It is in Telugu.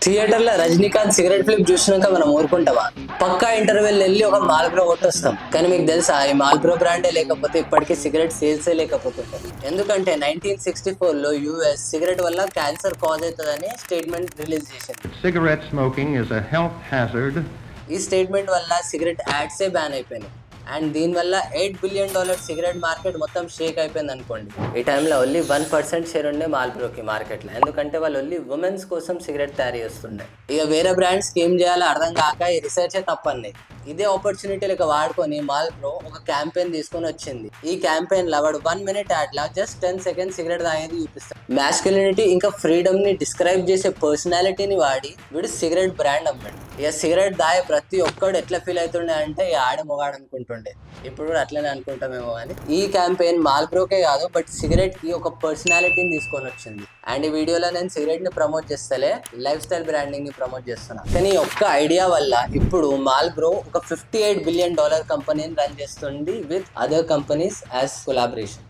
థియేటర్ లో రజనీకాంత్ సిగరెట్ ఫ్లిప్ చూసినాక మనం ఊరుకుంటామా? పక్కా ఇంటర్వెల్ వెళ్ళి ఒక మాల్బ్రో కొట్టొస్తాం. కానీ మీకు తెలుసా, ఈ మాల్బ్రో బ్రాండే లేకపోతే ఇప్పటికీ సిగరెట్ సేల్సే లేకపోతుంటాయి. ఎందుకంటే 1964 లో యుఎస్ సిగరెట్ వల్ల క్యాన్సర్ కాజ్ అవుతుందని స్టేట్మెంట్ రిలీజ్ చేసింది. Cigarette smoking is a health hazard. ఈ స్టేట్మెంట్ వల్ల సిగరెట్ యాడ్సే బ్యాన్ అయిపోయినాయి. అండ్ దీనివల్ల $8 బిలియన్ సిగరెట్ మార్కెట్ మొత్తం షేక్ అయిపోయింది అనుకోండి. ఈ టైంలో ఓన్లీ 1% షేర్ ఉండే మాల్బ్రోకి మార్కెట్లో. ఎందుకంటే వాళ్ళు ఓన్లీ ఉమెన్స్ కోసం సిగరెట్ తయారు చేస్తుండే. ఇక వేరే బ్రాండ్స్ ఏం చేయాలో అర్థం కాక ఈ రీసెర్చే తప్పండి. ఇదే ఆపర్చునిటీ లెక్క వాడుకొని మాల్బ్రో ఒక క్యాంపెయిన్ తీసుకొని వచ్చింది. ఈ క్యాంపెయిన్ లో వాడు 1 మినిట్ యాడ్ లా జస్ట్ 10 సెకండ్స్ సిగరెట్ తాగేది చూపిస్తాడు. మ్యాస్కులినిటీ ఇంకా ఫ్రీడమ్ ని డిస్క్రైబ్ చేసే పర్సనాలిటీని వాడి వీడు సిగరెట్ బ్రాండ్ అమ్మాడు. ఇక సిగరెట్ దాగే ప్రతి ఒక్కడు ఎట్లా ఫీల్ అవుతుండే అంటే ఇక ఆడ మొగాడు అనుకుంటుండే. ఇప్పుడు కూడా అట్లనే అనుకుంటామేమో కానీ ఈ క్యాంపెయిన్ మాల్బ్రోకే కాదు, బట్ సిగరెట్ కి ఒక పర్సనాలిటీని తీసుకొని వచ్చింది. అండ్ ఈ వీడియోలో నేను సిగరెట్ ని ప్రమోట్ చేస్తలే, లైఫ్ స్టైల్ బ్రాండింగ్ ని ప్రమోట్ చేస్తున్నా. కానీ ఒక్క ఐడియా వల్ల ఇప్పుడు మాల్బ్రో ఒక $58 బిలియన్ కంపెనీని రన్ చేస్తుంది with other companies as collaboration.